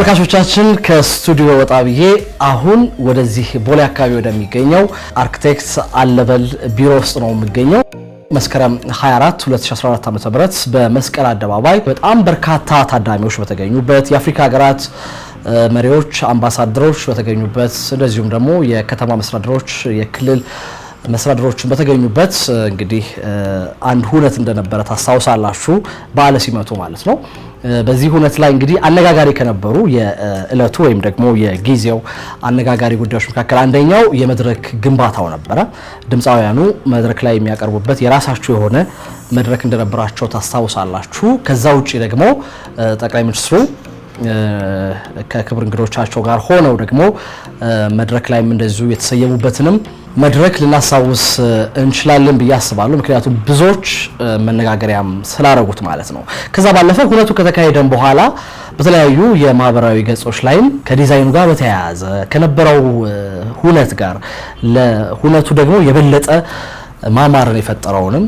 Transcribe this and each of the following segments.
ተመልካቾቻችን ከስቱዲዮ ወጣ ብዬ አሁን ወደዚህ ቦሌ አካባቢ ወደሚገኘው አርክቴክት አለበል ቢሮ ውስጥ ነው የሚገኘው። መስከረም 24 2014 ዓ.ም በመስቀል አደባባይ በጣም በርካታ ታዳሚዎች በተገኙበት የአፍሪካ ሀገራት መሪዎች፣ አምባሳደሮች በተገኙበት እንደዚሁም ደግሞ የከተማ መስተዳድሮች፣ የክልል መስተዳድሮችን በተገኙበት እንግዲህ አንድ ሁነት እንደነበረ ታስታውሳላችሁ። በዓለ ሲመቱ ማለት ነው። በዚህ ሁነት ላይ እንግዲህ አነጋጋሪ ከነበሩ የእለቱ ወይም ደግሞ የጊዜው አነጋጋሪ ጉዳዮች መካከል አንደኛው የመድረክ ግንባታው ነበረ። ድምፃውያኑ መድረክ ላይ የሚያቀርቡበት የራሳቸው የሆነ መድረክ እንደነበራቸው ታስታውሳላችሁ። ከዛ ውጪ ደግሞ ጠቅላይ ሚኒስትሩ ከክብር እንግዶቻቸው ጋር ሆነው ደግሞ መድረክ ላይም እንደዚሁ የተሰየሙበትንም መድረክ ልናስታውስ እንችላለን ብዬ አስባለሁ። ምክንያቱም ብዙዎች መነጋገሪያም ስላረጉት ማለት ነው። ከዛ ባለፈ ሁነቱ ከተካሄደን በኋላ በተለያዩ የማህበራዊ ገጾች ላይም ከዲዛይኑ ጋር በተያያዘ ከነበረው ሁነት ጋር ለሁነቱ ደግሞ የበለጠ ማማርን የፈጠረውንም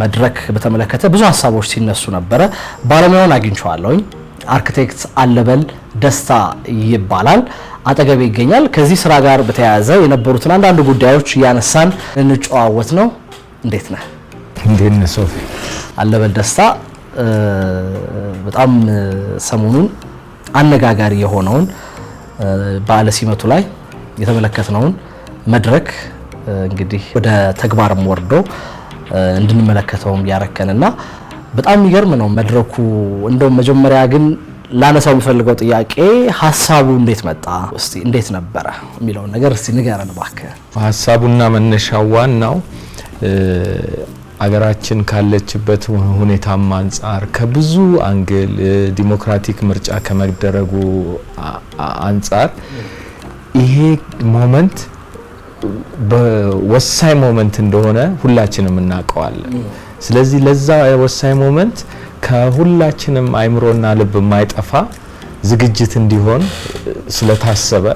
መድረክ በተመለከተ ብዙ ሀሳቦች ሲነሱ ነበረ። ባለሙያውን አግኝቼዋለሁኝ። አርክቴክት አለበል ደስታ ይባላል። አጠገቤ ይገኛል። ከዚህ ስራ ጋር በተያያዘ የነበሩትን አንዳንድ ጉዳዮች ያነሳን እንጨዋወት ነው። እንዴት ነህ? እንዴት ነህ ሶፊ? አለበል ደስታ በጣም ሰሞኑን አነጋጋሪ የሆነውን በዓለ ሲመቱ ላይ የተመለከትነውን መድረክ እንግዲህ ወደ ተግባርም ወርዶ እንድንመለከተውም ያረከንና በጣም የሚገርም ነው መድረኩ። እንደው መጀመሪያ ግን ላነሳው የምፈልገው ጥያቄ ሀሳቡ እንዴት መጣ? እስቲ እንዴት ነበረ የሚለው ነገር እስቲ ንገረን እባክህ። ሀሳቡና መነሻው ዋናው አገራችን ካለችበት ሁኔታም አንፃር ከብዙ አንግል ዲሞክራቲክ ምርጫ ከመደረጉ አንፃር ይሄ ሞመንት በወሳኝ ሞመንት እንደሆነ ሁላችንም እናውቀዋለን። ስለዚህ ለዛ ወሳኝ ሞመንት ከሁላችንም አይምሮና ልብ የማይጠፋ ዝግጅት እንዲሆን ስለታሰበ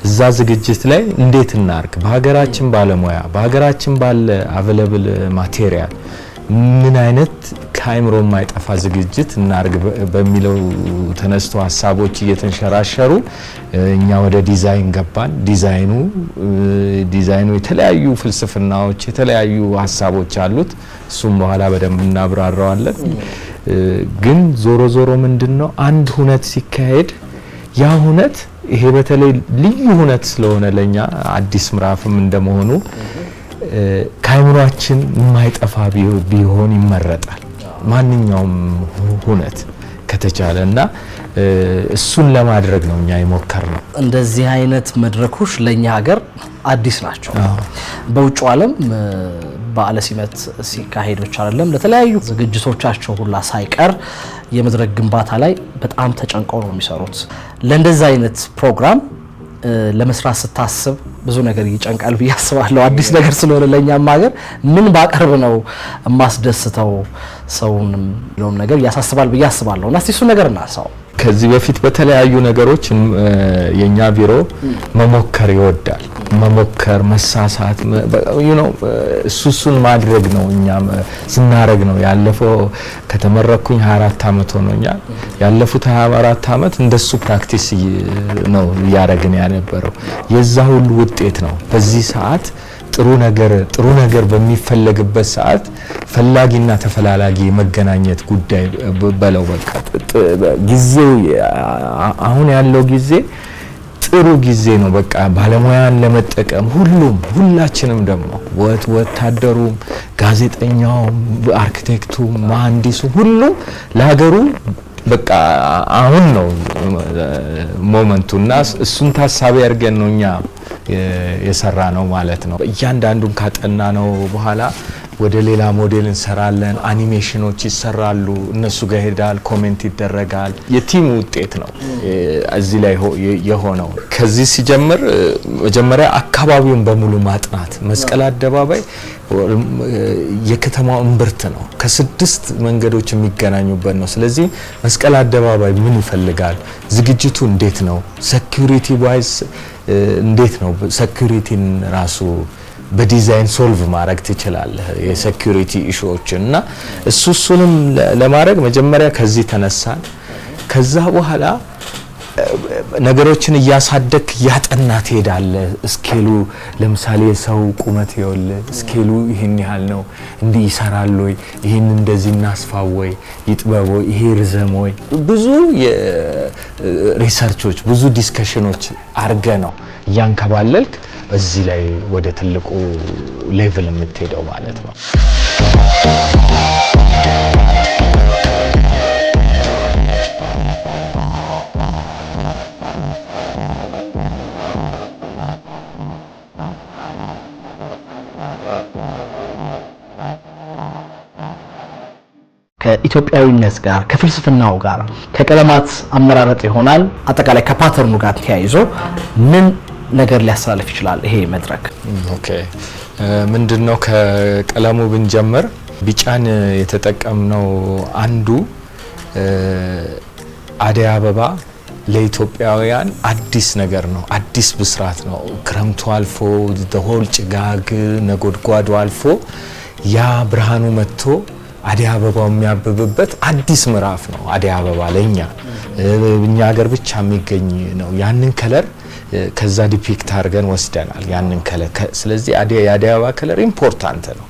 እዛ ዝግጅት ላይ እንዴት እናርግ፣ በሀገራችን ባለሙያ በሀገራችን ባለ አቬለብል ማቴሪያል ምን አይነት ከአይምሮ የማይጠፋ ዝግጅት እናርግ በሚለው ተነስቶ ሀሳቦች እየተንሸራሸሩ እኛ ወደ ዲዛይን ገባን። ዲዛይኑ የተለያዩ ፍልስፍናዎች የተለያዩ ሀሳቦች አሉት። እሱም በኋላ በደንብ እናብራራዋለን። ግን ዞሮ ዞሮ ምንድነው አንድ ሁነት ሲካሄድ ያ ሁነት ይሄ በተለይ ልዩ ሁነት ስለሆነ ለኛ አዲስ ምዕራፍም እንደመሆኑ ከአይምሮአችን የማይጠፋ ቢሆን ይመረጣል ማንኛውም ሁነት ከተቻለና እሱን ለማድረግ ነው እኛ የሞከርነው። እንደዚህ አይነት መድረኮች ለኛ ሀገር አዲስ ናቸው። በውጭ ዓለም በዓለ ሲመት ሲካሄድ ብቻ አይደለም ለተለያዩ ዝግጅቶቻቸው ሁላ ሳይቀር የመድረክ ግንባታ ላይ በጣም ተጨንቀው ነው የሚሰሩት። ለእንደዚህ አይነት ፕሮግራም ለመስራት ስታስብ ብዙ ነገር ይጨንቃል ብዬ አስባለሁ። አዲስ ነገር ስለሆነ ለኛም ሀገር ምን ባቀርብ ነው ማስደስተው ሰውንም ነው ነገር ያሳስባል ብዬ አስባለሁ። እና እስቲ እሱ ነገር እናሳው። ከዚህ በፊት በተለያዩ ነገሮች የኛ ቢሮ መሞከር ይወዳል። መሞከር መሳሳት እሱን ማድረግ ነው እኛም ስናረግ ነው። ያለፈው ከተመረኩኝ 24 አመት ሆኖኛል። ያለፉት 24 አመት እንደሱ ፕራክቲስ ነው ያረግን ያነበረው። የዛ ሁሉ ውጤት ነው በዚህ ሰዓት ጥሩ ነገር በሚፈለግበት ሰዓት ፈላጊና ተፈላላጊ መገናኘት ጉዳይ በለው። በቃ ጊዜው አሁን ያለው ጊዜ ጥሩ ጊዜ ነው። በቃ ባለሙያን ለመጠቀም ሁላችንም ደግሞ ወታደሩም፣ ጋዜጠኛውም፣ አርኪቴክቱም፣ መሐንዲሱ ሁሉም ለሀገሩ በቃ አሁን ነው ሞመንቱና እሱን ታሳቢ አድርገን ነው እኛ የሰራ ነው ማለት ነው። እያንዳንዱን ካጠና ነው በኋላ ወደ ሌላ ሞዴል እንሰራለን። አኒሜሽኖች ይሰራሉ፣ እነሱ ጋር ሄዳል፣ ኮሜንት ይደረጋል። የቲም ውጤት ነው እዚህ ላይ የሆነው። ከዚህ ሲጀምር መጀመሪያ አካባቢውን በሙሉ ማጥናት። መስቀል አደባባይ የከተማው እምብርት ነው። ከ6 መንገዶች የሚገናኙበት ነው። ስለዚህ መስቀል አደባባይ ምን ይፈልጋል? ዝግጅቱ እንዴት ነው? ሴኩሪቲ ዋይዝ እንዴት ነው? ሴኩሪቲን ራሱ በዲዛይን ሶልቭ ማድረግ ትችላለህ የሴኩሪቲ ኢሹዎችና እሱንም ለማድረግ መጀመሪያ ከዚህ ተነሳን። ከዛ በኋላ ነገሮችን እያሳደክ ያጠና ትሄዳለ ስኬሉ ለምሳሌ ሰው ቁመት ይወል ስኬሉ ይሄን ያህል ነው እንዲህ ይሰራል ወይ ይሄን እንደዚህ እናስፋው ወይ ይጥበብ ወይ ይሄ ርዘም ወይ ብዙ ሪሰርቾች ብዙ ዲስከሽኖች አርገ ነው ያንከባለልክ እዚህ ላይ ወደ ትልቁ ሌቭል የምትሄደው ማለት ነው ከኢትዮጵያዊነት ጋር ከፍልስፍናው ጋር ከቀለማት አመራረጥ ይሆናል አጠቃላይ ከፓተርኑ ጋር ተያይዞ ምን ነገር ሊያስተላልፍ ይችላል ይሄ መድረክ ኦኬ ምንድነው ከቀለሙ ብንጀምር ቢጫን የተጠቀምነው አንዱ አደይ አበባ ለኢትዮጵያውያን አዲስ ነገር ነው አዲስ ብስራት ነው ክረምቱ አልፎ ደሆል ጭጋግ ነጎድጓዱ አልፎ ያ ብርሃኑ መጥቶ አደይ አበባው የሚያብብበት አዲስ ምዕራፍ ነው አደይ አበባ ለኛ እኛ ሀገር ብቻ የሚገኝ ነው ያንን ከለር ከዛ ዲፒክት አድርገን ወስደናል ያንን ከለር ስለዚህ አደይ አበባ ከለር ኢምፖርታንት ነው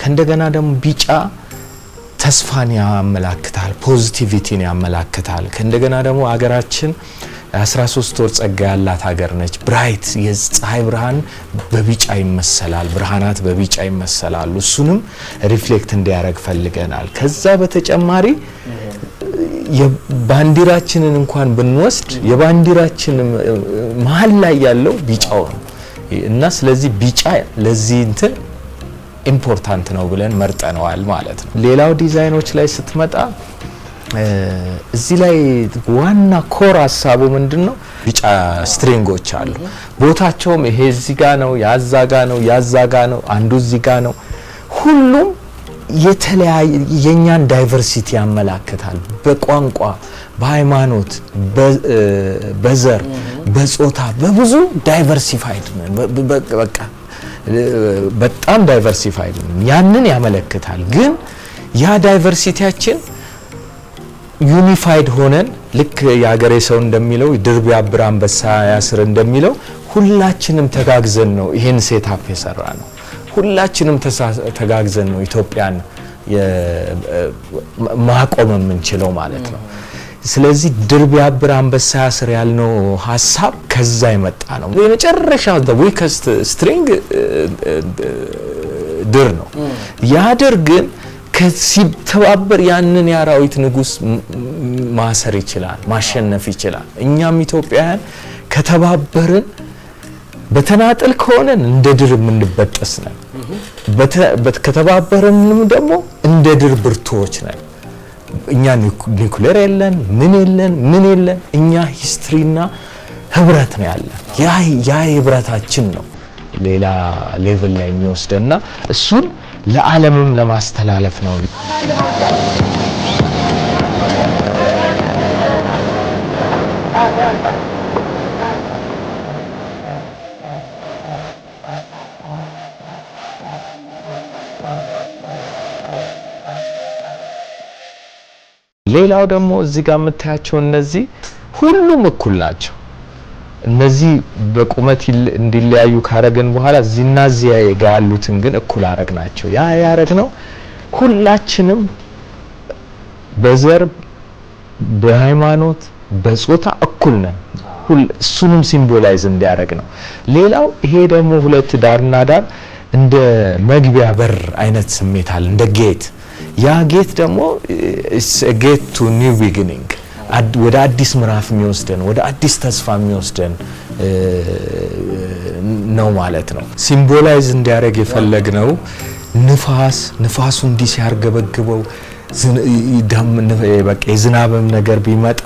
ከእንደገና ደግሞ ቢጫ ተስፋን ያመላክታል ፖዚቲቪቲን ያመላክታል ከእንደገና ደግሞ ሀገራችን 13 ወር ጸጋ ያላት ሀገር ነች ብራይት የፀሐይ ብርሃን በቢጫ ይመሰላል ብርሃናት በቢጫ ይመሰላሉ እሱንም ሪፍሌክት እንዲያረግ ፈልገናል ከዛ በተጨማሪ የባንዲራችንን እንኳን ብንወስድ የባንዲራችን መሃል ላይ ያለው ቢጫው ነው እና ስለዚህ ቢጫ ለዚህ እንትን ኢምፖርታንት ነው ብለን መርጠነዋል ማለት ነው ሌላው ዲዛይኖች ላይ ስትመጣ እዚህ ላይ ዋና ኮር ሐሳቡ ምንድነው ቢጫ ስትሪንጎች አሉ ቦታቸውም ይሄ እዚህ ጋር ነው ያዛጋ ነው ያዛጋ ነው አንዱ እዚህ ጋር ነው ሁሉም የተለያየ የኛን ዳይቨርሲቲ ያመላክታል በቋንቋ በሃይማኖት በዘር በጾታ በብዙ ዳይቨርሲፋይድ በቃ በጣም ዳይቨርሲፋይድ ያንን ያመለክታል ግን ያ ዳይቨርሲቲያችን ዩኒፋይድ ሆነን ልክ ያገሬ ሰው እንደሚለው ድርብ ያብር አንበሳ ያስር እንደሚለው ሁላችንም ተጋግዘን ነው ይሄን ሴትአፕ የሰራ ነው ሁላችንም ተጋግዘን ነው ኢትዮጵያን ማቆም የምንችለው ማለት ነው ስለዚህ ድርብ ያብር አንበሳ ያስር ያልነው ሐሳብ ከዛ ይመጣ ነው የመጨረሻው the weakest string ድር ነው ያ ድር ግን ከሲተባበር ያንን ያራዊት ንጉስ ማሰር ይችላል ማሸነፍ ይችላል እኛም ኢትዮጵያውያን ከተባበርን በተናጠል ከሆነን እንደ ድር ምንበጠስ ነን ከተባበረንም ደግሞ እንደ ድር ብርቶች ነን እኛ ኒኩሌር የለን ምን የለን እኛ ሂስትሪና ህብረት ነው ያለን ያ ህብረታችን ነው ሌላ ሌቭል ላይ የሚወስደና እሱን ለዓለምም ለማስተላለፍ ነው ሌላው ደግሞ እዚህ ጋር የምታያቸው እነዚህ ሁሉም እኩል ናቸው እነዚህ በቁመት እንዲለያዩ ካረገን በኋላ እዚህና እዚያ ያሉትን ግን እኩል አረግናቸው ያ ያረግነው ሁላችንም በዘር በሃይማኖት በጾታ እኩል ነን እሱንም ሲምቦላይዝ እንዲያረግ ነው ሌላው ይሄ ደግሞ ሁለት ዳርና ዳር እንደ መግቢያ በር አይነት ስሜት አለ እንደ ጌት ያ ጌት ደግሞ ጌት ቱ ኒው ቢጊኒንግ ወደ አዲስ ምዕራፍ የሚወስደን ወደ አዲስ ተስፋ የሚወስደን ነው ማለት ነው ሲምቦላይዝ እንዲያረግ የፈለግነው ንፋሱ እንዲህ ሲያርገበግበው በቃ የዝናብም ነገር ቢመጣ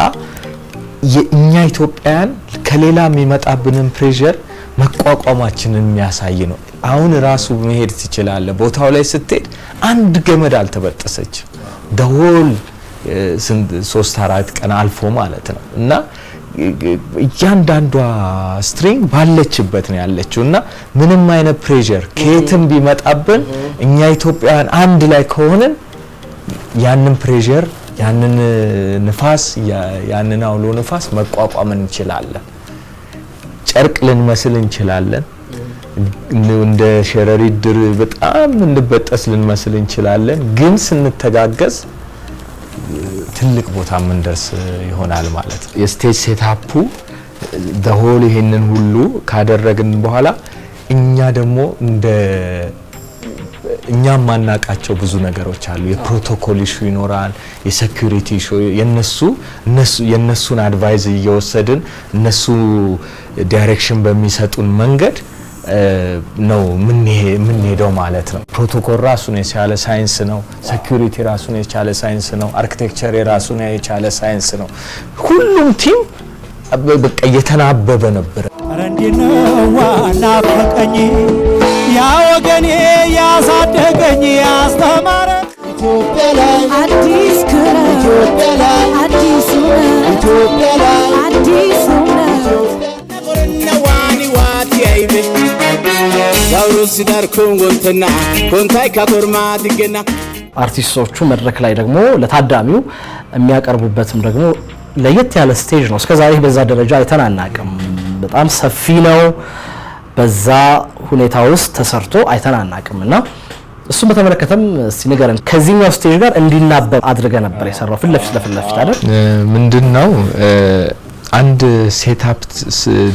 የኛ ኢትዮጵያን ከሌላ የሚመጣብንን ፕሬሸር መቋቋማችንን የሚያሳይ ነው አሁን ራሱ መሄድ ትችላለ ቦታው ላይ ስትሄድ አንድ ገመድ አልተበጠሰች ደሆል 3-4 ቀን አልፎ ማለት ነው እና እያንዳንዷ ስትሪንግ ባለችበት ነው ያለችው እና ምንም አይነት ፕሬሸር ከየትም ቢመጣብን እኛ ኢትዮጵያውያን አንድ ላይ ከሆነን ያንን ፕሬሸር ያንን ንፋስ ያንን አውሎ ንፋስ መቋቋም እንችላለን። ጨርቅ ልንመስል እንችላለን። እንደ ሸረሪት ድር በጣም እንበጠስ ልንመስል እንችላለን። ግን ስንተጋገዝ ትልቅ ቦታ ምንደርስ ይሆናል ማለት ነው። የስቴጅ ሴታፑ ደሆል ይሄንን ሁሉ ካደረግን በኋላ እኛ ደግሞ እንደ እኛም ማናቃቸው ብዙ ነገሮች አሉ። የፕሮቶኮል ኢሹ ይኖራል፣ የሴኩሪቲ ኢሹ የነሱን አድቫይስ እየወሰድን እነሱ ዳይሬክሽን በሚሰጡን መንገድ ነው ምን ሄደው ማለት ነው። ፕሮቶኮል ራሱን የቻለ ሳይንስ ነው። ሴኩሪቲ ራሱን የቻለ ሳይንስ ነው። አርኪቴክቸር ራሱን የቻለ ሳይንስ ነው። ሁሉም ቲም በቃ እየተናበበ ነበር። አረንዲነው ናፈቀኝ ያ ወገኔ ያሳደገኝ ያስተማረ ኢትዮጵያ ላይ አዲስ ክረም ኢትዮጵያ ላይ አዲስ ኢትዮጵያ ላይ አዲስ ወረነዋኒ ዋቲ አይቤ ያውሩስ ዳር ኮንጎንተና ኮንታይ ካቶርማ ድገና አርቲስቶቹ መድረክ ላይ ደግሞ ለታዳሚው የሚያቀርቡበትም ደግሞ ለየት ያለ ስቴጅ ነው። እስከዛሬ በዛ ደረጃ አይተናናቅም። በጣም ሰፊ ነው። በዛ ሁኔታ ውስጥ ተሰርቶ አይተናናቅምና እሱን በተመለከተም እስቲ ንገረን። ከዚህኛው ስቴጅ ጋር እንዲናበብ አድርገ ነበር የሰራው ፊት ለፊት አይደል? ምንድነው አንድ ሴትአፕ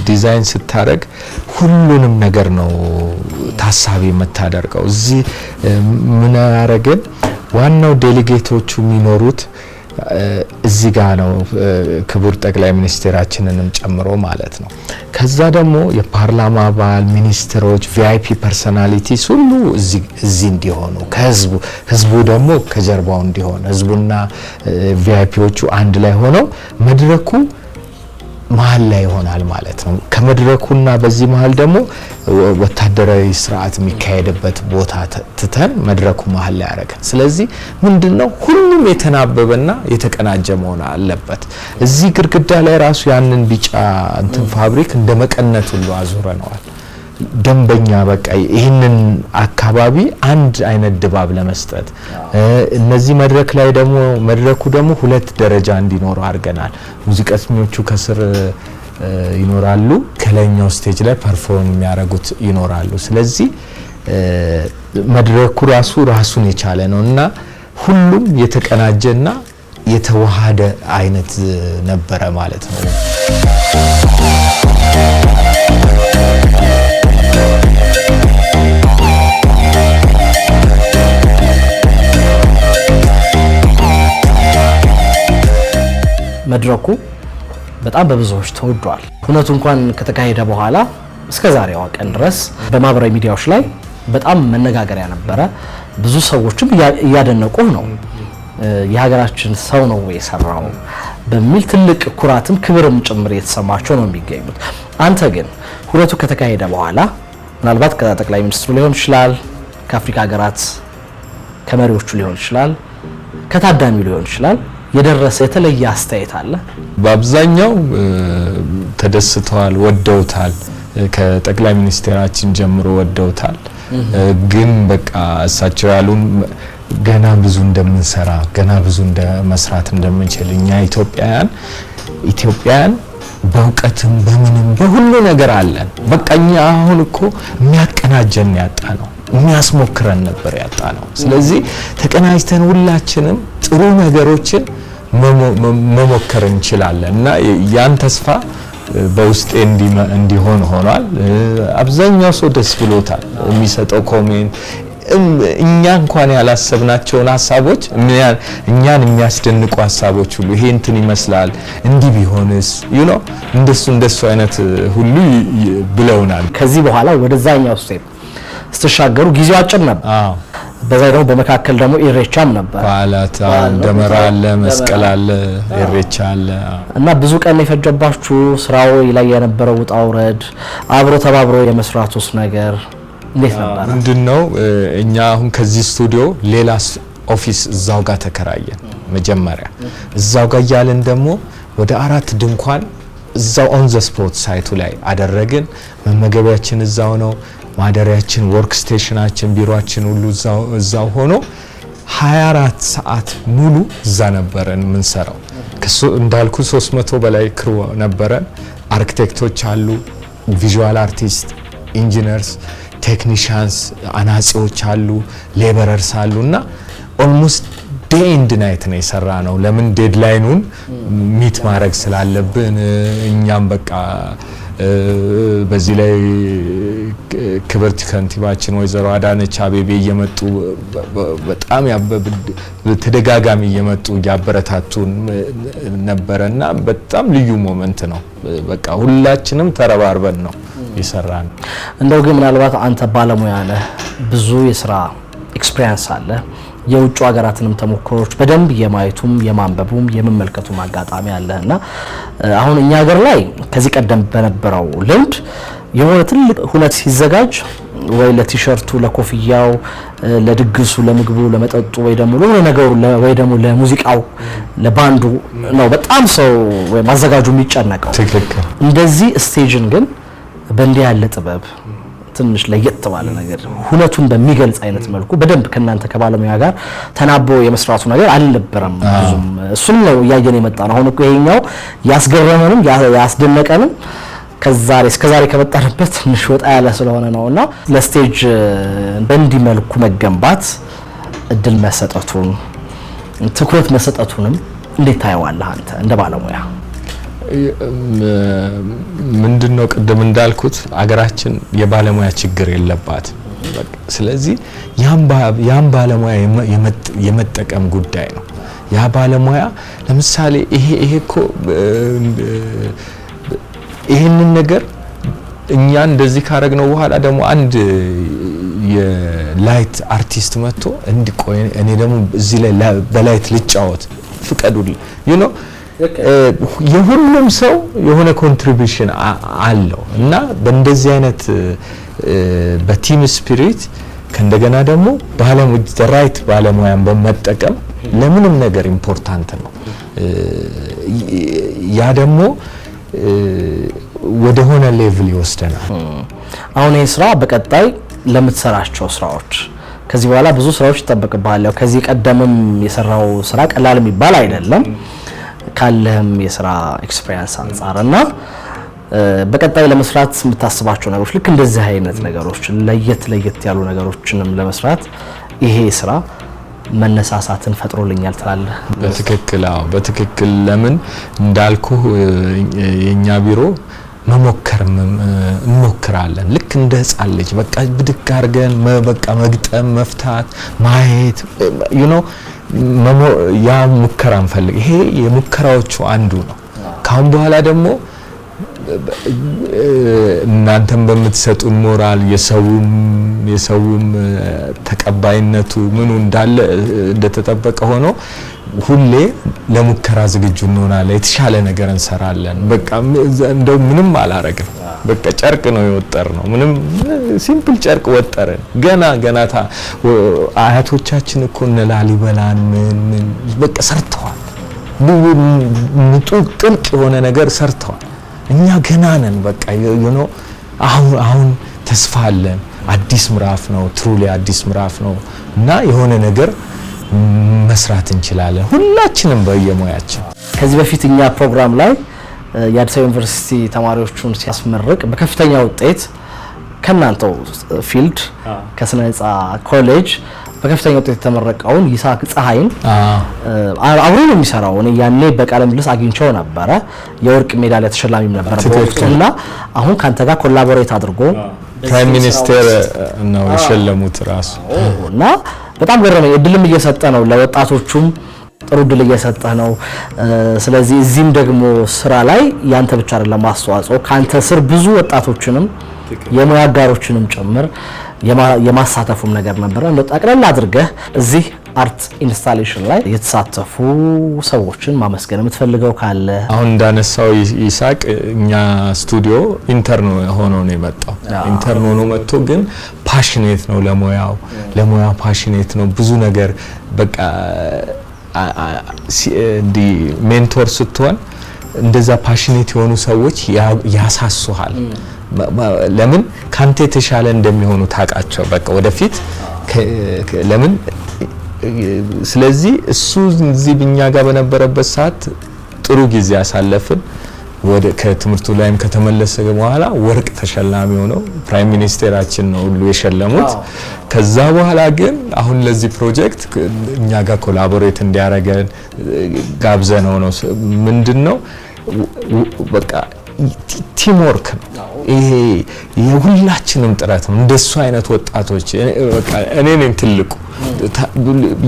ዲዛይን ስታረግ ሁሉንም ነገር ነው ታሳቢ የምታደርገው። እዚህ ምን ያረጋል? ዋናው ዴሊጌቶቹ የሚኖሩት እዚህ ጋር ነው፣ ክቡር ጠቅላይ ሚኒስትራችንንም ጨምሮ ማለት ነው። ከዛ ደግሞ የፓርላማ አባል ሚኒስትሮች፣ ቪአይፒ ፐርሰናሊቲስ ሁሉ እዚህ እንዲሆኑ ህዝቡ ደግሞ ከጀርባው እንዲሆን ህዝቡና ቪአይፒዎቹ አንድ ላይ ሆነው መድረኩ መሀል ላይ ይሆናል ማለት ነው። ከመድረኩና በዚህ መሀል ደግሞ ወታደራዊ ስርዓት የሚካሄድበት ቦታ ትተን መድረኩ መሀል ላይ ያደረገን። ስለዚህ ምንድነው ሁሉም የተናበበና የተቀናጀ መሆን አለበት። እዚህ ግድግዳ ላይ ራሱ ያንን ቢጫ እንትን ፋብሪክ እንደ መቀነት ሁሉ አዙረነዋል። ደንበኛ በቃ ይሄንን አካባቢ አንድ አይነት ድባብ ለመስጠት እነዚህ መድረኩ ደግሞ ሁለት ደረጃ እንዲኖረው አድርገናል። ሙዚቀኞቹ ከስር ይኖራሉ፣ ከላይኛው ስቴጅ ላይ ፐርፎርም የሚያደርጉት ይኖራሉ። ስለዚህ መድረኩ ራሱን የቻለ ነውና ሁሉም የተቀናጀና የተዋሃደ አይነት ነበረ ማለት ነው። መድረኩ በጣም በብዙዎች ተወዷል። ሁነቱ እንኳን ከተካሄደ በኋላ እስከ ዛሬዋ ቀን ድረስ በማህበራዊ ሚዲያዎች ላይ በጣም መነጋገሪያ ነበረ። ብዙ ሰዎችም እያደነቁ ነው። የሀገራችን ሰው ነው የሰራው በሚል ትልቅ ኩራትም ክብርም ጭምር የተሰማቸው ነው የሚገኙት። አንተ ግን ሁነቱ ከተካሄደ በኋላ ምናልባት ከጠቅላይ ሚኒስትሩ ሊሆን ይችላል፣ ከአፍሪካ ሀገራት ከመሪዎቹ ሊሆን ይችላል፣ ከታዳሚው ሊሆን ይችላል የደረሰ የተለየ አስተያየት አለ? በአብዛኛው ተደስተዋል፣ ወደውታል። ከጠቅላይ ሚኒስትራችን ጀምሮ ወደውታል። ግን በቃ እሳቸው ያሉን ገና ብዙ እንደምንሰራ ገና ብዙ መስራት እንደምንችል እኛ ኢትዮጵያውያን በእውቀትም በምንም በሁሉ ነገር አለን። በቃ እኛ አሁን እኮ የሚያቀናጀን ያጣ ነው፣ የሚያስሞክረን ነበር ያጣ ነው። ስለዚህ ተቀናጅተን ሁላችንም ጥሩ ነገሮችን መሞከር እንችላለን እና ያን ተስፋ በውስጤ እንዲሆን ሆኗል። አብዛኛው ሰው ደስ ብሎታል። የሚሰጠው ኮሜንት እኛ እንኳን ያላሰብናቸውን ሐሳቦች እኛን የሚያስደንቁ ሐሳቦች ሁሉ ይሄ እንትን ይመስላል እንዲህ ቢሆንስ እንደሱ አይነት ሁሉ ብለውናል። ከዚህ በኋላ ወደዛኛው ስቴፕ ስትሻገሩ ጊዜው አጭር ነበር። በዛ ደግሞ በመካከል ደግሞ ኢሬቻም ነበር። በዓላት ደመራ አለ፣ መስቀል አለ፣ ኢሬቻ አለ እና ብዙ ቀን የፈጀባችሁ ስራው ላይ የነበረው ውጣ ውረድ አብሮ ተባብሮ የመስራቱስ ነገር እንዴት ነበር? ምንድነው እኛ አሁን ከዚህ ስቱዲዮ ሌላ ኦፊስ እዛው ጋር ተከራየን። መጀመሪያ እዛው ጋር ያለን ደግሞ ወደ 4 ድንኳን እዛው ኦን ዘ ስፖት ሳይቱ ላይ አደረግን። መመገቢያችን እዛው ነው፣ ማደሪያችን፣ ወርክ ስቴሽናችን፣ ቢሮአችን ሁሉ እዛው ሆኖ 24 ሰዓት ሙሉ እዛ ነበረን ምንሰራው እንዳልኩ 300 በላይ ክሩ ነበረን አርኪቴክቶች አሉ ቪዥዋል አርቲስት ኢንጂነርስ ቴክኒሻንስ አናጺዎች አሉ ሌበረርስ አሉና ኦልሞስት ዴይ ኤንድ ናይት ነው የሰራነው ለምን ዴድላይኑን ሚት ማድረግ ስላለብን እኛም በቃ በዚህ ላይ ክብርት ከንቲባችን ወይዘሮ አዳነች አቤቤ እየመጡ በጣም ተደጋጋሚ እየመጡ ያበረታቱን ነበርና በጣም ልዩ ሞመንት ነው በቃ ሁላችንም ተረባርበን ነው ይሰራን እንደው ግን ምናልባት አንተ ባለሙያ ነህ ብዙ የሥራ ኤክስፒሪየንስ አለ የውጭ ሀገራትንም ተሞክሮች በደንብ የማየቱም የማንበቡም የመመልከቱም አጋጣሚ አለና አሁን እኛ ሀገር ላይ ከዚህ ቀደም በነበረው ልምድ የሆነ ትልቅ ሁነት ሲዘጋጅ ወይ ለቲሸርቱ ለኮፍያው ለድግሱ ለምግቡ ለመጠጡ ወይ ደግሞ ለነገሩ ወይ ደግሞ ለሙዚቃው ለባንዱ ነው በጣም ሰው ወይ ማዘጋጁ የሚጨነቀው ትክክል እንደዚህ ስቴጅን ግን በእንዲህ ያለ ጥበብ ትንሽ ለየት ባለ ነገር ሁነቱን በሚገልጽ አይነት መልኩ በደንብ ከናንተ ከባለሙያ ጋር ተናቦ የመስራቱ ነገር አልነበረም ብዙም እሱም ነው ያየን የመጣ ነው አሁን እኮ ይሄኛው ያስገረመንም ያስደነቀንም እስከዛሬ ከመጣንበት ትንሽ ወጣ ያለ ስለሆነ ነውና ለስቴጅ በእንዲህ መልኩ መገንባት እድል መሰጠቱን ትኩረት መሰጠቱንም እንዴት ታየዋለህ አንተ እንደ ባለሙያ ምንድነው ቀደም እንዳልኩት አገራችን የባለሙያ ችግር የለባት ስለዚህ ያን ባለሙያ የመጠቀም ጉዳይ ነው ያ ባለሙያ ለምሳሌ ይሄኮ ይሄንን ነገር እኛ እንደዚህ ካረግነው በኋላ ደግሞ አንድ የላይት አርቲስት መጥቶ እንዲቆይ እኔ ደግሞ እዚህ ላይ በላይት ልጫወት ፍቀዱልኝ you know የሁሉም ሰው የሆነ ኮንትሪቢዩሽን አለው እና በእንደዚህ አይነት በቲም ስፒሪት ከእንደገና ደግሞ ራይት ባለሙያን በመጠቀም ለምንም ነገር ኢምፖርታንት ነው ያ ደግሞ ወደ ሆነ ሌቭል ይወስደናል አሁን ይሄ ስራ በቀጣይ ለምትሰራቸው ስራዎች ከዚህ በኋላ ብዙ ስራዎች ይጠበቅብሃል ከዚህ ቀደምም የሰራው ስራ ቀላል የሚባል አይደለም ካለህም የሥራ ኤክስፒሪየንስ አንፃርና በቀጣይ ለመስራት የምታስባቸው ነገሮች ልክ እንደዚህ አይነት ነገሮች ለየት ያሉ ነገሮችንም ለመስራት ይሄ ስራ መነሳሳትን ፈጥሮልኛል ትላለህ በትክክል ለምን እንዳልኩ የኛ ቢሮ እንሞክራለን ልክ እንደ ህፃን ልጅ በቃ ብድግ አርገን በቃ መግጠም መፍታት ማየት you know ያ ሙከራ እንፈልግ ይሄ የሙከራዎቹ አንዱ ነው ካሁን በኋላ ደግሞ እናንተም በምትሰጡን ሞራል የሰውም ተቀባይነቱ ምኑ እንዳለ እንደተጠበቀ ሆኖ ሁሌ ለሙከራ ዝግጁ እንሆናለን የተሻለ ነገር እንሰራለን በቃ እንደው ምንም አላረግም በቃ ጨርቅ ነው የወጠርነው ምንም ሲምፕል ጨርቅ ወጠርን ገና አያቶቻችን እኮ ላሊበላን ምን በቃ ሰርተዋል ጥልቅ የሆነ ነገር ሰርተዋል እኛ ገና ነን በቃ you know አሁን ተስፋ አለን አዲስ ምዕራፍ ነው ትሩሊ አዲስ ምዕራፍ ነው እና የሆነ ነገር መስራት እንችላለን ሁላችንም በየሙያችን ከዚህ በፊት እኛ ፕሮግራም ላይ የአዲስ አበባ ዩኒቨርሲቲ ተማሪዎቹን ሲያስመርቅ በከፍተኛ ውጤት ከናንተው ፊልድ ከስነ ህንጻ ኮሌጅ በከፍተኛ ውጤት ተመረቀውን ይሳቅ ፀሐይን አብሮ ነው የሚሰራው እኔ ያኔ በቃለ ምልልስ አግኝቼው ነበር የወርቅ ሜዳሊያ ተሸላሚም ነበር በወቅቱና አሁን ካንተ ጋር ኮላቦሬት አድርጎ ፕራይም ሚኒስተር ነው የሸለሙት ራሱ እና በጣም ገረመኝ እድልም እየሰጠ ነው ለወጣቶቹም ጥሩ እድል እየሰጠ ነው ስለዚህ እዚህም ደግሞ ስራ ላይ ያንተ ብቻ አይደለም ማስተዋጽኦ ካንተ ስር ብዙ ወጣቶችንም የሙያ አጋሮችንም ጭምር የማሳተፉም ነገር ነበር እንደው ጠቅለል አድርገህ እዚህ አርት ኢንስታሌሽን ላይ የተሳተፉ ሰዎችን ማመስገን የምትፈልገው ካለ አሁን እንዳነሳው ይሳቅ እኛ ስቱዲዮ ኢንተርን ሆኖ ነው የመጣው ኢንተርን ሆኖ መጥቶ ግን ፓሽኔት ነው ለሙያው ፓሽኔት ነው ብዙ ነገር በቃ እንዲ ሜንቶር ስትሆን እንደዛ ፓሽኔት የሆኑ ሰዎች ያሳሱሃል ለምን ካንተ ተሻለ እንደሚሆኑ ታቃቸው በቃ ወደፊት ለምን ስለዚህ እሱ እዚህ ብኛ ጋር በነበረበት ሰዓት ጥሩ ጊዜ ያሳለፍን ወደ ከትምርቱ ላይም ከተመለሰ በኋላ ወርቅ ተሸላሚ ሆኖ ፕራይም ሚኒስቴራችን ነው ሁሉ የሸለሙት ከዛ በኋላ ግን አሁን ለዚህ ፕሮጀክት እኛ ጋር ኮላቦሬት እንዲያረጋን ጋብዘነው ነው ምንድነው በቃ ቲም ወርክ ነው ይሄ የሁላችንም ጥረት ነው እንደሱ አይነት ወጣቶች በቃ እኔ ነኝ ትልቁ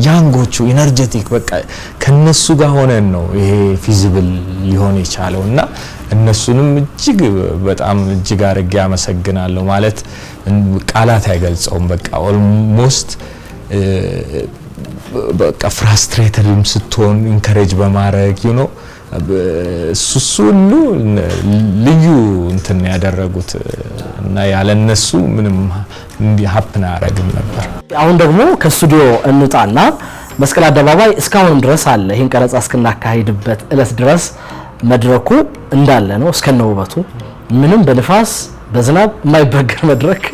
ያንጎቹ ኢነርጂቲክ በቃ ከነሱ ጋር ሆነን ነው ይሄ ፊዚብል ሊሆን የቻለውና እነሱንም እጅግ በጣም እጅግ አርጌ አመሰግናለሁ ማለት ቃላት አይገልጸውም በቃ ኦልሞስት በቃ ፍራስትሬትድም ስትሆን ኢንከሬጅ በማድረግ you know ሱሱሉ ልዩ እንትን ያደረጉት እና ያለነሱ ምንም እንዲ ሀፕን አረግም ነበር አሁን ደግሞ ከስቱዲዮ እንጣና መስቀል አደባባይ እስካሁን ድረስ አለ ይሄን ቀረጻ እስከናካሂድበት እለት ድረስ መድረኩ እንዳለ ነው እስከነውበቱ ምንም በንፋስ በዝናብ የማይበገር መድረክ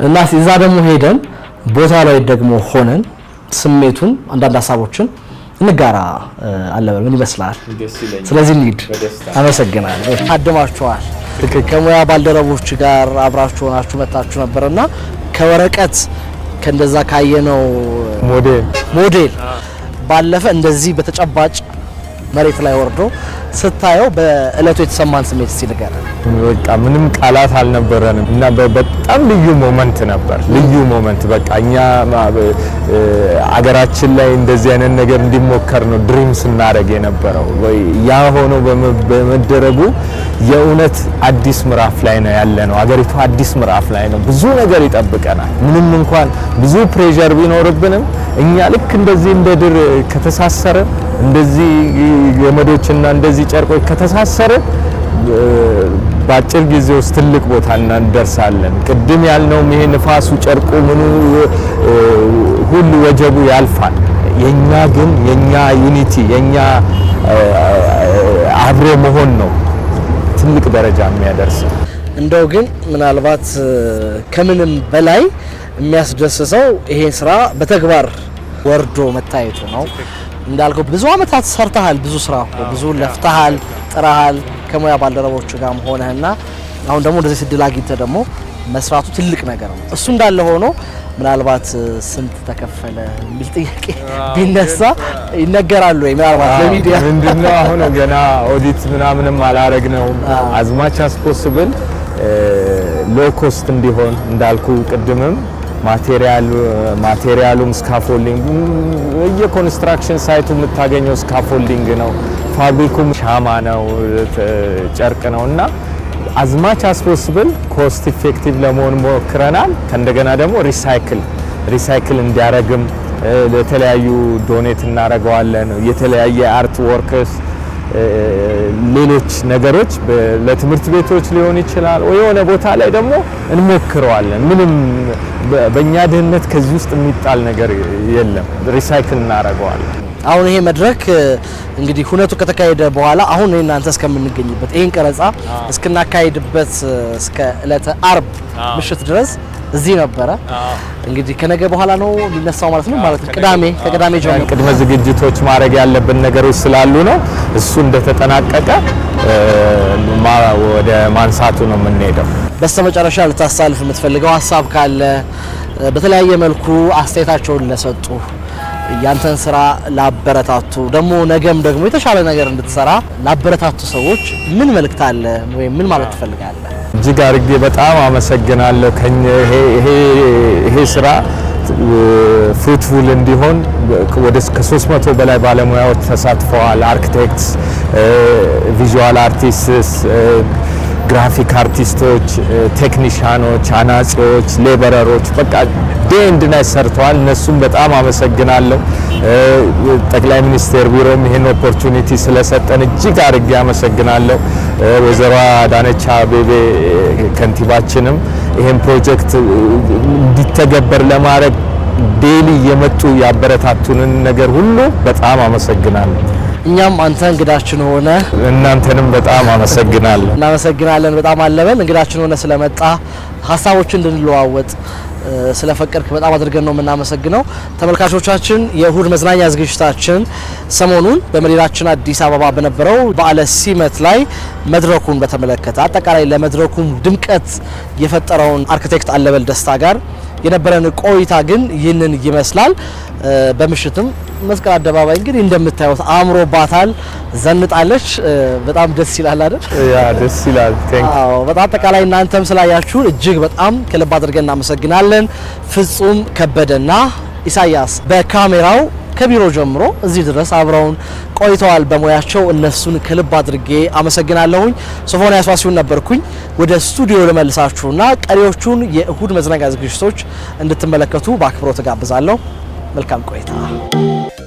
እና እዛ ደግሞ ሄደን ቦታ ላይ ደግሞ ሆነን ስሜቱን አንዳንድ ሐሳቦችን ንጋራ አለበል ምን ይመስላል ስለዚህ እንሂድ አመሰግናለሁ አድማችኋል ከሙያ ባልደረቦች ጋር አብራችሁ ሆናችሁ መጣችሁ ነበርና ከወረቀት ከእንደዛ ካየነው ሞዴል ባለፈ እንደዚህ በተጨባጭ መሬት ላይ ወርዶ ስታየው በእለቱ የተሰማን ስሜት ሲልገር በቃ ምንም ቃላት አልነበረንም እና በጣም ልዩ ሞመንት ነበር ልዩ ሞመንት በቃ እኛ አገራችን ላይ እንደዚህ አይነት ነገር እንዲሞከር ነው ድሪምስ እናረግ የነበረው ያ ሆኖ በመደረጉ የኡነት አዲስ ምዕራፍ ላይ ነው ያለነው አገሪቱ አዲስ ምዕራፍ ላይ ነው ብዙ ነገር ይጠብቀናል ምንም እንኳን ብዙ ፕሬሸር ቢኖርብንም እኛ ልክ እንደዚህ እንደ ድር ከተሳሰረ እንደዚህ ገመዶችና እንደዚህ ጨርቆች ከተሳሰረ ባጭር ጊዜ ውስጥ ትልቅ ቦታ እንደርሳለን ቅድም ያልነው ይሄ ንፋሱ ጨርቁ ምኑ ሁሉ ወጀቡ ያልፋል የኛ ግን የኛ ዩኒቲ የኛ አብሮ መሆን ነው ትልቅ ደረጃ የሚያደርስ እንደው ግን ምናልባት ከምንም በላይ የሚያስደስሰው ይሄ ስራ በተግባር ወርዶ መታየቱ ነው እንዳልከው ብዙ አመታት ሰርተሃል ብዙ ስራ ብዙ ለፍተሃል ጥራሃል ከሙያ ባልደረቦች ጋር ሆነህና አሁን ደግሞ እንደዚህ ስድል አግኝተህ ደግሞ መስራቱ ትልቅ ነገር ነው እሱ እንዳለ ሆኖ ምናልባት ስንት ተከፈለ የሚል ጥያቄ ቢነሳ ይነገራሉ ወይ ምናልባት ለሚዲያ ምንድነው አሁን ገና ኦዲት ምናምንም አላረግነው as much as possible ሎ ኮስት እንዲሆን እንዳልኩ ቅድምም ማቴሪያሉም ስካፎልዲንግ የኮንስትራክሽን ሳይቱ የምታገኘው ስካፎልዲንግ ነው ፋብሪኩም ሻማ ነው ጨርቅ ነውና as much as possible cost effective ለመሆን ሞክረናል ከእንደገና ደግሞ ሪሳይክል እንዲያረግም ለተለያዩ ዶኔት እናረጋዋለን የተለያየ አርት ወርክስ ሌሎች ነገሮች ለትምህርት ቤቶች ሊሆን ይችላል ወይ የሆነ ቦታ ላይ ደግሞ እንሞክረዋለን ምንም በእኛ ድህነት ከዚህ ውስጥ የሚጣል ነገር የለም ሪሳይክል እናረጋዋለን አሁን ይሄ መድረክ እንግዲህ ሁነቱ ከተካሄደ በኋላ አሁን እናንተ እስከምንገኝበት ይሄን ቀረጻ እስከናካሄድበት እስከ እለተ አርብ ምሽት ድረስ እዚህ ነበረ እንግዲህ ከነገ በኋላ ነው ሊነሳው ማለት ነው ከቅዳሜ ጀምሮ ቅድመ ዝግጅቶች ማድረግ ያለብን ነገሮች ስላሉ ነው እሱ እንደተጠናቀቀ ወደ ማንሳቱ ነው የምንሄደው በስተመጨረሻ ልታሳልፍ የምትፈልገው ሐሳብ ካለ በተለያየ መልኩ አስተያየታቸውን ለሰጡ ያንተን ስራ ላበረታቱ ደግሞ ነገም ደግሞ የተሻለ ነገር እንድትሰራ ላበረታቱ ሰዎች ምን መልእክት አለ ወይ ምን ማለት ትፈልጋለህ እጅግ አርጌ በጣም አመሰግናለሁ ይሄ ስራ ፍሩትፉል እንዲሆን ወደ ከ300 በላይ ባለሙያዎች ተሳትፈዋል አርኪቴክትስ ቪዥዋል አርቲስትስ ግራፊክ አርቲስቶች ቴክኒሻኖች አናጺዎች ሌበረሮች በቃ ዴይ ኤንድ ናይት ሰርተዋል እነሱም በጣም አመሰግናለሁ ጠቅላይ ሚኒስቴር ቢሮም ይሄን ኦፖርቹኒቲ ስለሰጠን እጅግ አርጌ አመሰግናለሁ ወይዘሮ አዳነች አቤቤ ከንቲባችንም ይሄን ፕሮጀክት እንዲተገበር ለማድረግ ዴይሊ የመጡ ያበረታቱንን ነገር ሁሉ በጣም አመሰግናለሁ እኛም አንተ እንግዳችን ሆነ እናንተንም በጣም አመሰግናለሁ እናመሰግናለን በጣም አለበል እንግዳችን ሆነ ስለመጣ ሐሳቦችን እንድንለዋወጥ ስለፈቀድክ በጣም አድርገን ነው የምናመሰግነው። ተመልካቾቻችን የእሁድ መዝናኛ ዝግጅታችን ሰሞኑን በመዲናችን አዲስ አበባ በነበረው በዓለ ሲመት ላይ መድረኩን በተመለከተ አጠቃላይ ለመድረኩም ድምቀት የፈጠረውን አርክቴክት አለበል ደስታ ጋር የነበረን ቆይታ ግን ይህንን ይመስላል። በምሽትም መስቀል አደባባይ እንግዲህ እንደምታዩት አምሮባታል፣ ዘንጣለች። በጣም ደስ ይላል አይደል? ያ ደስ ይላል። አዎ በጣም አጠቃላይ እናንተም ስላያችሁን እጅግ በጣም ከልብ አድርገን እናመሰግናለን። ፍጹም ከበደና ኢሳያስ በካሜራው ከቢሮ ጀምሮ እዚህ ድረስ አብረውን ቆይተዋል በሙያቸው። እነሱን ከልብ አድርጌ አመሰግናለሁኝ። ሶፎንያስ ዋሲሁን ነበርኩኝ። ወደ ስቱዲዮ ለመልሳችሁና ቀሪዎቹን የእሁድ መዝናኛ ዝግጅቶች እንድትመለከቱ በአክብሮት ጋብዛለሁ። መልካም ቆይታ።